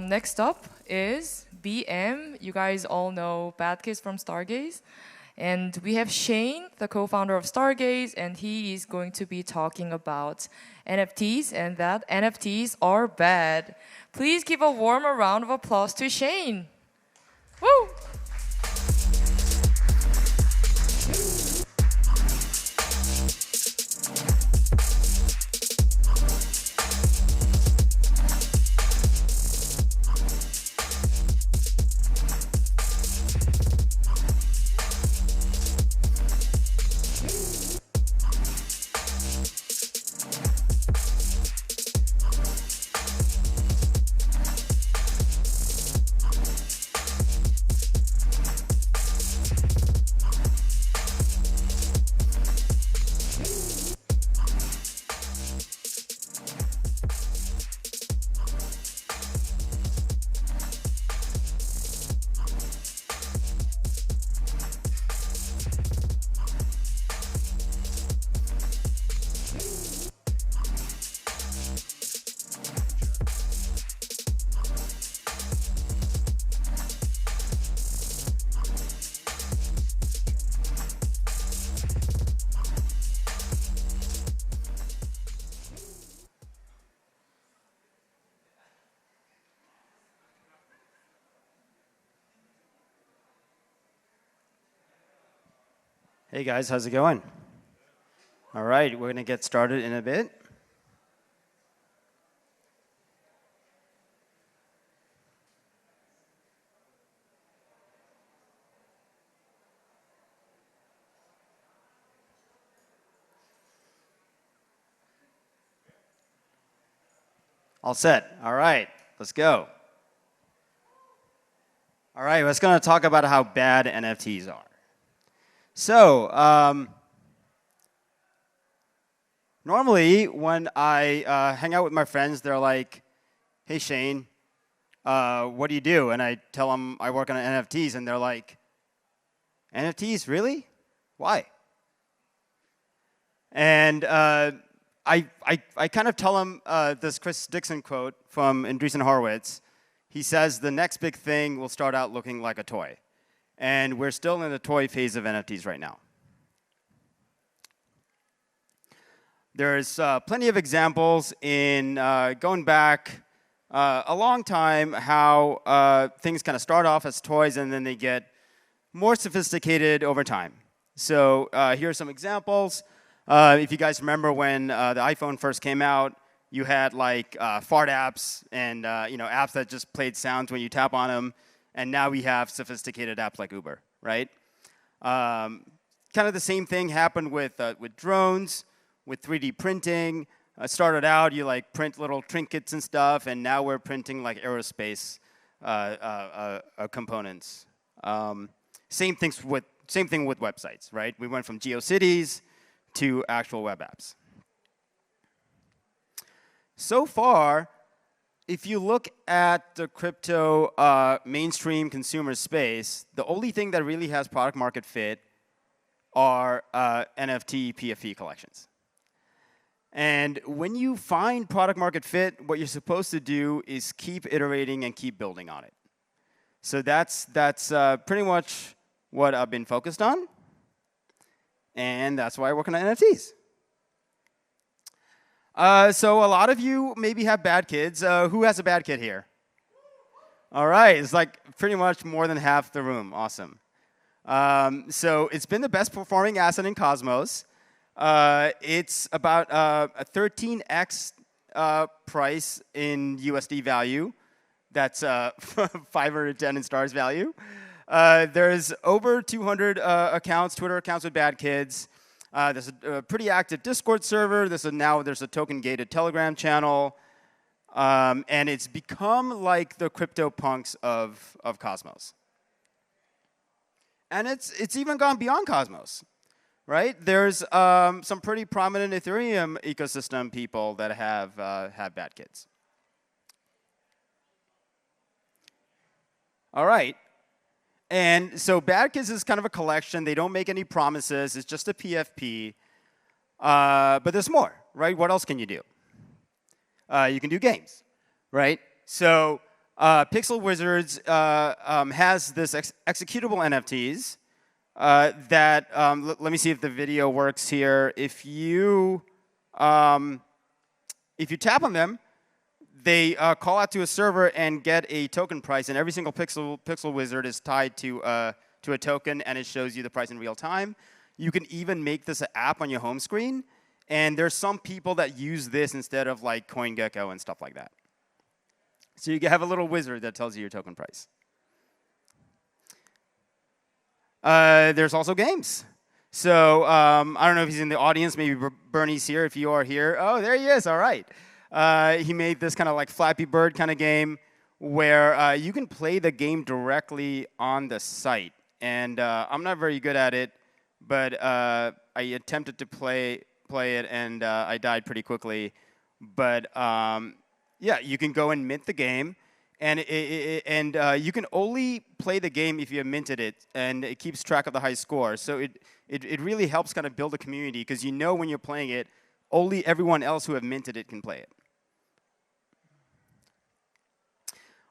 Next up is BM. You guys all know Bad Kids from Stargaze. And we have Shane, the co-founder of Stargaze, and he is going to be talking about NFTs and that NFTs are bad. Please give a warm round of applause to Shane. Woo! Hey guys, how's it going? All right, we're going to get started in a bit. All set. All right, let's go. All right, let's going to talk about how bad NFTs are. So, normally when I hang out with my friends, they're like, hey Shane, what do you do? And I tell them I work on NFTs, and they're like, NFTs, really? Why? And I kind of tell them this Chris Dixon quote from Andreessen Horowitz. He says, the next big thing will start out looking like a toy. And we're still in the toy phase of NFTs right now. There's plenty of examples in going back a long time how things kind of start off as toys and then they get more sophisticated over time. So here are some examples. If you guys remember when the iPhone first came out, you had like fart apps and apps that just played sounds when you tap on them. And now we have sophisticated apps like Uber, right? Kind of the same thing happened with drones, with 3D printing. Started out, you like print little trinkets and stuff, and now we're printing like aerospace components. Same thing with websites, right? We went from GeoCities to actual web apps. So far, if you look at the crypto mainstream consumer space, the only thing that really has product market fit are NFT PFP collections. And when you find product market fit, what you're supposed to do is keep iterating and keep building on it. So that's pretty much what I've been focused on. And that's why I work on NFTs. So a lot of you maybe have bad kids. Who has a bad kid here? All right, it's like pretty much more than half the room. Awesome. So it's been the best performing asset in Cosmos. It's about a 13x price in USD value. That's 510 in stars value. There's over 200 accounts, Twitter accounts with bad kids. There's a pretty active Discord server. There's a token-gated Telegram channel. And it's become like the CryptoPunks of Cosmos. And it's even gone beyond Cosmos, right? There's some pretty prominent Ethereum ecosystem people that have bad kids. All right. And so Bad Kids is kind of a collection. They don't make any promises. It's just a PFP. But there's more, right? What else can you do? You can do games, right? So Pixel Wizards has this executable NFTs that, let me see if the video works here. If you tap on them, they call out to a server and get a token price, and every single Pixel Wizard is tied to a token, and it shows you the price in real time. You can even make this an app on your home screen, and there's some people that use this instead of like CoinGecko and stuff like that. So you have a little wizard that tells you your token price. There's also games. So I don't know if he's in the audience. Maybe Bernie's here. If you are here, oh, there he is. All right. He made this kind of like Flappy Bird kind of game where you can play the game directly on the site. And I'm not very good at it, but I attempted to play it, and I died pretty quickly. But yeah, you can go and mint the game, and you can only play the game if you have minted it, and it keeps track of the high score. So it really helps kind of build a community, because you know when you're playing it, only everyone else who have minted it can play it.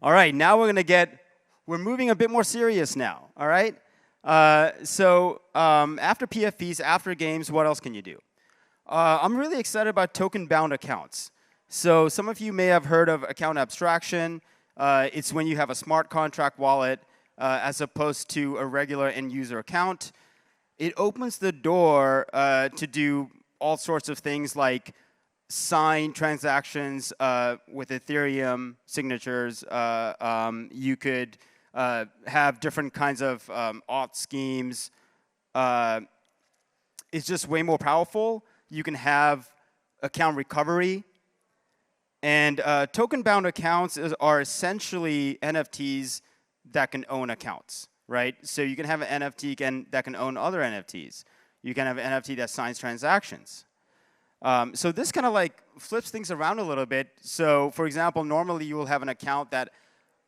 All right, now we're moving a bit more serious now, all right? So after PFPs, after games, what else can you do? I'm really excited about token-bound accounts. So some of you may have heard of account abstraction. It's when you have a smart contract wallet as opposed to a regular end-user account. It opens the door to do all sorts of things like sign transactions with Ethereum signatures. You could have different kinds of auth schemes. It's just way more powerful. You can have account recovery. And token-bound accounts are essentially NFTs that can own accounts, right? So you can have an NFT that can own other NFTs. You can have an NFT that signs transactions. So this kind of like flips things around a little bit. So for example, normally you will have an account that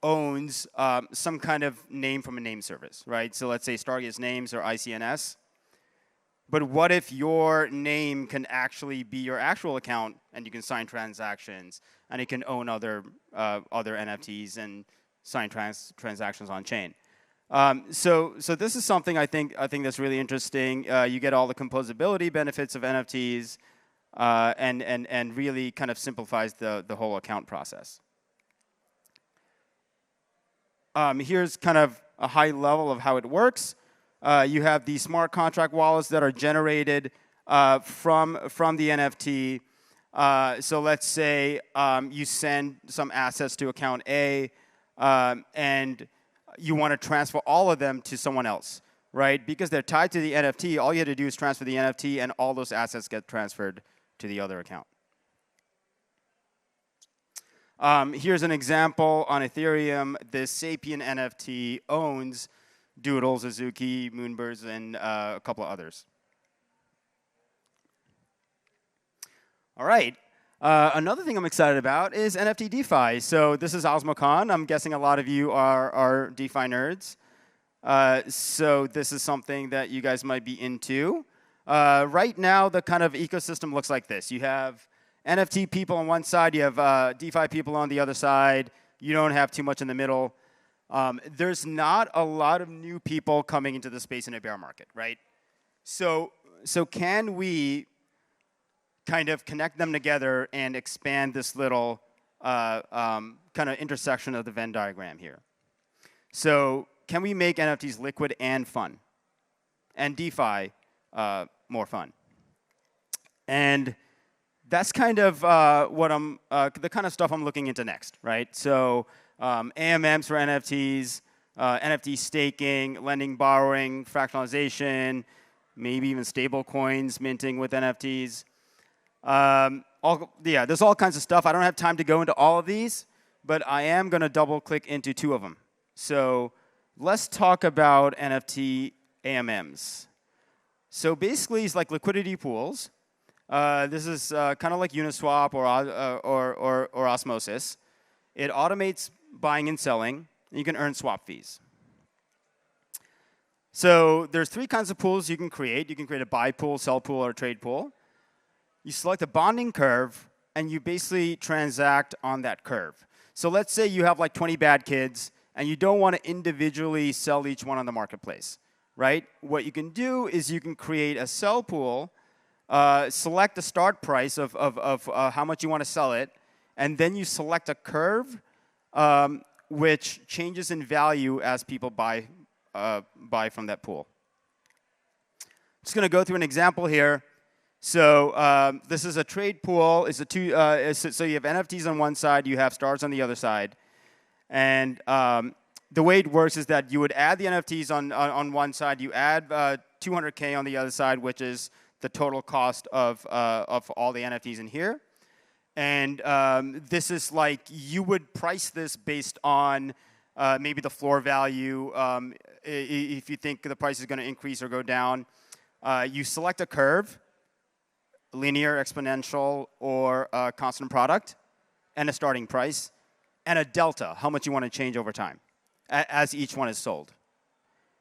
owns some kind of name from a name service, right? So let's say Stargaze Names or ICNS. But what if your name can actually be your actual account, and you can sign transactions, and it can own other NFTs and sign transactions on chain? So this is something I think that's really interesting. You get all the composability benefits of NFTs, and really kind of simplifies the whole account process. Here's kind of a high level of how it works. You have these smart contract wallets that are generated from the NFT. So let's say you send some assets to account A, and you want to transfer all of them to someone else, right? Because they're tied to the NFT, all you have to do is transfer the NFT, and all those assets get transferred to the other account. Here's an example on Ethereum. This Sapien NFT owns Doodle, Suzuki, Moonbirds, and a couple of others. All right. Another thing I'm excited about is NFT DeFi. So this is Osmocon. I'm guessing a lot of you are DeFi nerds. So this is something that you guys might be into. Right now, the kind of ecosystem looks like this. You have NFT people on one side. You have DeFi people on the other side. You don't have too much in the middle. There's not a lot of new people coming into the space in a bear market, right? So can we kind of connect them together and expand this little kind of intersection of the Venn diagram here? So can we make NFTs liquid and fun, and DeFi more fun? And that's kind of the kind of stuff I'm looking into next, right? So AMMs for NFTs, NFT staking, lending, borrowing, fractionalization, maybe even stable coins minting with NFTs. There's all kinds of stuff. I don't have time to go into all of these, but I am going to double click into two of them. So let's talk about NFT AMMs. So basically, it's like liquidity pools. This is kind of like Uniswap or Osmosis. It automates buying and selling, and you can earn swap fees. So there's three kinds of pools you can create. You can create a buy pool, sell pool, or a trade pool. You select a bonding curve, and you basically transact on that curve. So let's say you have like 20 bad kids, and you don't want to individually sell each one on the marketplace, right? What you can do is you can create a sell pool, select the start price of how much you want to sell it, and then you select a curve which changes in value as people buy from that pool. I'm just going to go through an example here. So this is a trade pool. It's so you have NFTs on one side, you have stars on the other side. And the way it works is that you would add the NFTs on one side, you add 200K on the other side, which is the total cost of all the NFTs in here. And this is like, you would price this based on maybe the floor value. If you think the price is going to increase or go down, you select a curve, linear, exponential, or constant product, and a starting price, and a delta, how much you want to change over time as each one is sold.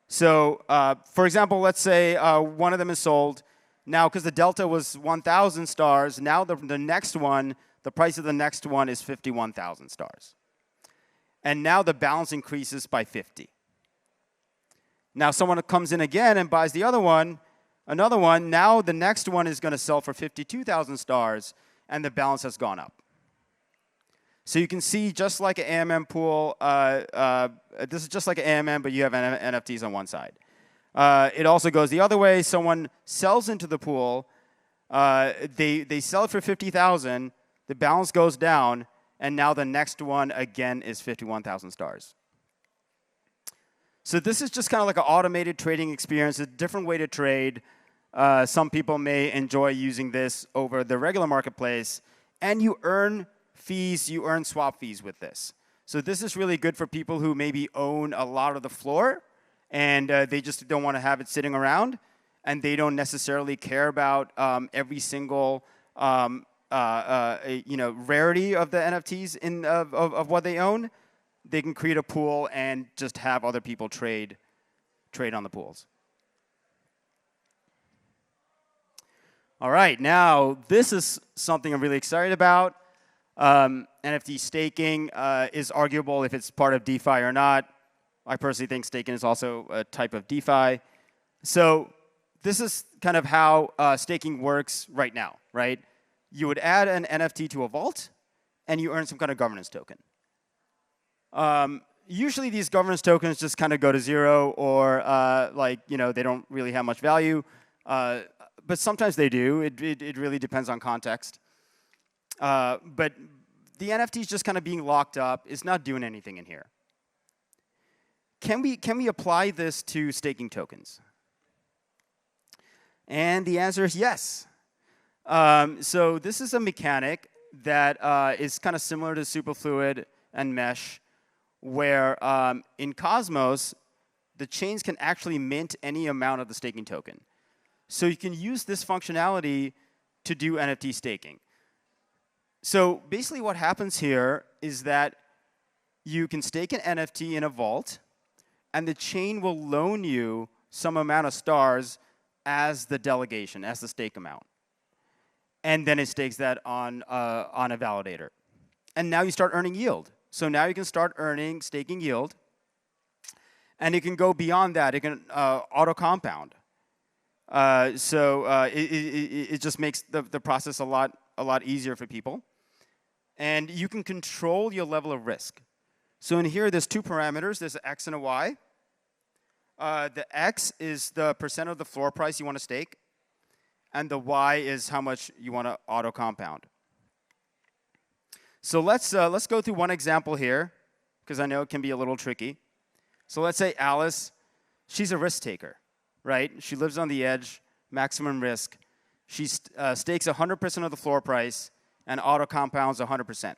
So for example, let's say one of them is sold. Now, because the delta was 1,000 stars, now the next one, the price of the next one is 51,000 stars. And now the balance increases by 50. Now someone comes in again and buys the other one, another one. Now the next one is going to sell for 52,000 stars, and the balance has gone up. So you can see, just like an AMM pool, this is just like an AMM, but you have NFTs on one side. It also goes the other way. Someone sells into the pool. They sell it for 50,000. The balance goes down, and now the next one again is 51,000 stars. So this is just kind of like an automated trading experience, a different way to trade. Some people may enjoy using this over the regular marketplace, and you earn fees, you earn swap fees with this. So this is really good for people who maybe own a lot of the floor, and they just don't want to have it sitting around, and they don't necessarily care about every single rarity of the NFTs of what they own. They can create a pool and just have other people trade on the pools. All right, now this is something I'm really excited about. NFT staking is arguable if it's part of DeFi or not. I personally think staking is also a type of DeFi. So this is kind of how staking works right now, right? You would add an NFT to a vault, and you earn some kind of governance token. Usually these governance tokens just kind of go to zero, or they don't really have much value. But sometimes they do. It really depends on context. But the NFT is just kind of being locked up. It's not doing anything in here. Can we apply this to staking tokens? And the answer is yes. So this is a mechanic that is kind of similar to Superfluid and Mesh, where in Cosmos, the chains can actually mint any amount of the staking token. So you can use this functionality to do NFT staking. So basically what happens here is that you can stake an NFT in a vault, and the chain will loan you some amount of stars as the delegation, as the stake amount. And then it stakes that on a validator. And now you start earning yield. So now you can start earning staking yield. And it can go beyond that. It can auto-compound. It just makes the process a lot easier for people. And you can control your level of risk. So in here, there's two parameters. There's an X and a Y. The X is the percent of the floor price you want to stake. And the Y is how much you want to auto-compound. So let's go through one example here, because I know it can be a little tricky. So let's say Alice, she's a risk taker, right? She lives on the edge, maximum risk. She stakes 100% of the floor price and auto-compounds 100%.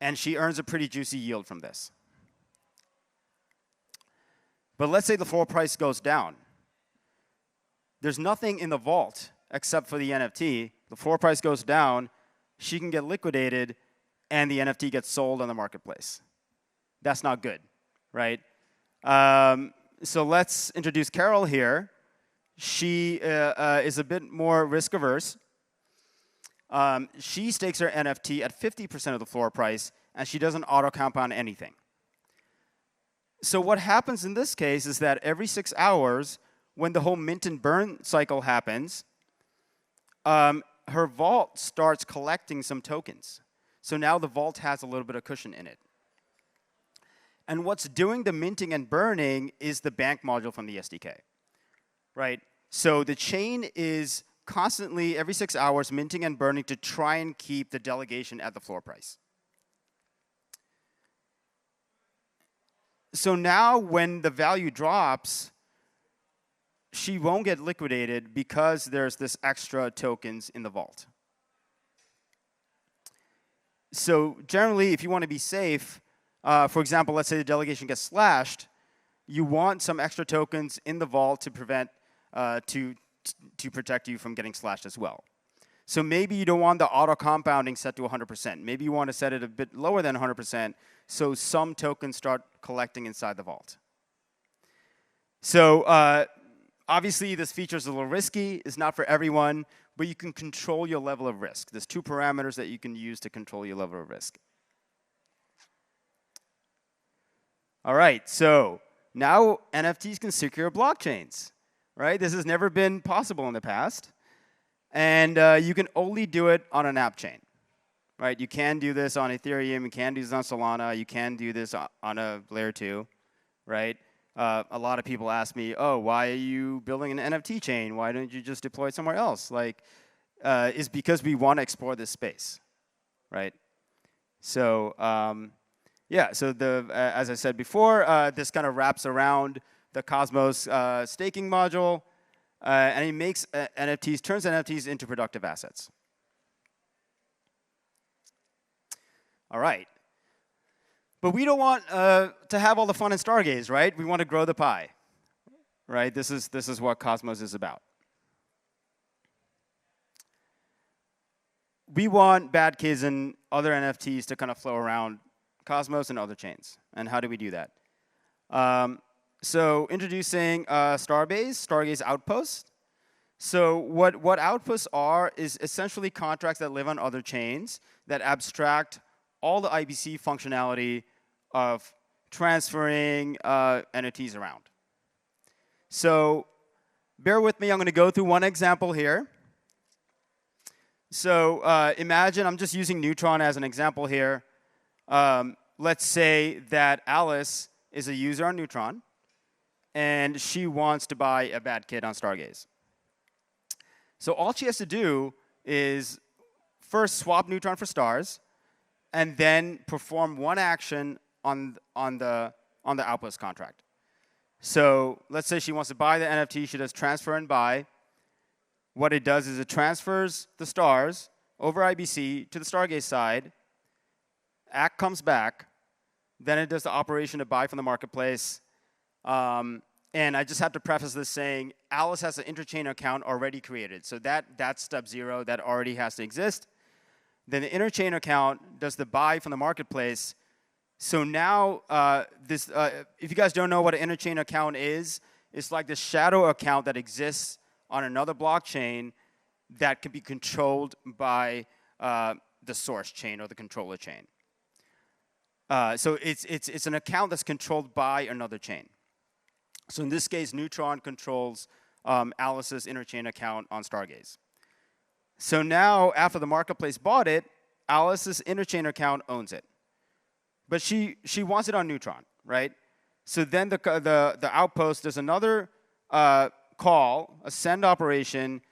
And she earns a pretty juicy yield from this. But let's say the floor price goes down. There's nothing in the vault except for the NFT. The floor price goes down, she can get liquidated, and the NFT gets sold on the marketplace. That's not good, right? So let's introduce Carol here. She is a bit more risk-averse. She stakes her NFT at 50% of the floor price and she doesn't auto-compound anything. So what happens in this case is that every 6 hours, when the whole mint and burn cycle happens, her vault starts collecting some tokens. So now the vault has a little bit of cushion in it. And what's doing the minting and burning is the bank module from the SDK, right? So the chain is constantly, every 6 hours, minting and burning to try and keep the delegation at the floor price. So now when the value drops, she won't get liquidated because there's this extra tokens in the vault. So generally, if you want to be safe, for example, let's say the delegation gets slashed, you want some extra tokens in the vault to prevent, to protect you from getting slashed as well. So maybe you don't want the auto compounding set to 100%. Maybe you want to set it a bit lower than 100%, so some tokens start collecting inside the vault. So obviously, this feature is a little risky. It's not for everyone, but you can control your level of risk. There's 2 parameters that you can use to control your level of risk. All right, so now NFTs can secure blockchains, right? This has never been possible in the past. And you can only do it on an app chain, right? You can do this on Ethereum. You can do this on Solana. You can do this on a layer 2, right? A lot of people ask me, oh, why are you building an NFT chain? Why don't you just deploy it somewhere else? Like, it's because we want to explore this space, right? So, yeah, so as I said before, this kind of wraps around the Cosmos staking module. And it makes NFTs, turns NFTs into productive assets. All right. But we don't want to have all the fun in Stargaze, right? We want to grow the pie, right? This is what Cosmos is about. We want bad kids and other NFTs to kind of flow around Cosmos and other chains. And how do we do that? So introducing Stargaze Outposts. So what outposts are is essentially contracts that live on other chains that abstract all the IBC functionality of transferring NFTs around. So bear with me. I'm going to go through one example here. So imagine I'm just using Neutron as an example here. Let's say that Alice is a user on Neutron, and she wants to buy a bad kid on Stargaze. So all she has to do is first swap Neutron for stars, and then perform one action on the Outpost contract. So let's say she wants to buy the NFT. She does transfer and buy. What it does is it transfers the stars over IBC to the Stargaze side. ACK comes back. Then it does the operation to buy from the marketplace. And I just have to preface this saying Alice has an Interchain account already created. So that's step 0. That already has to exist. Then the Interchain account does the buy from the marketplace. So now, if you guys don't know what an Interchain account is, it's like this shadow account that exists on another blockchain that can be controlled by the source chain or the controller chain. So it's an account that's controlled by another chain. So in this case, Neutron controls Alice's Interchain account on Stargaze. So now, after the marketplace bought it, Alice's Interchain account owns it. But she wants it on Neutron, right? So then the outpost does another call, a send operation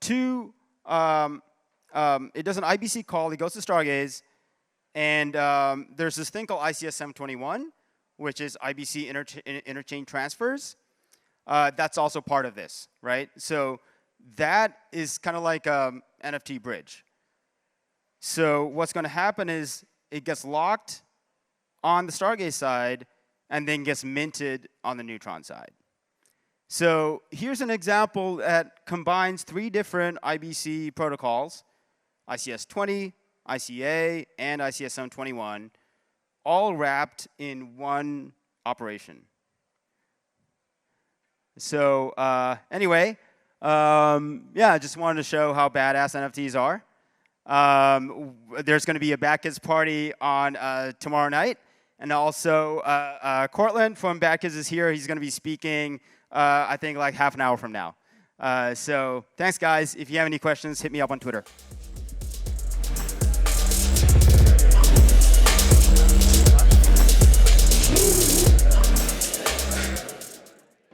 to, it does an IBC call. It goes to Stargaze. And there's this thing called ICS 721, which is IBC interchain transfers. That's also part of this, right? So that is kind of like an NFT bridge. So what's going to happen is it gets locked on the Stargaze side and then gets minted on the Neutron side. So here's an example that combines 3 different IBC protocols, ICS 20, ICA, and ICS 721, all wrapped in one operation. So anyway, yeah, I just wanted to show how badass NFTs are. There's going to be a Backis party on tomorrow night. And also, Cortland from Backis is here. He's going to be speaking, I think, like half an hour from now. So thanks, guys. If you have any questions, hit me up on Twitter.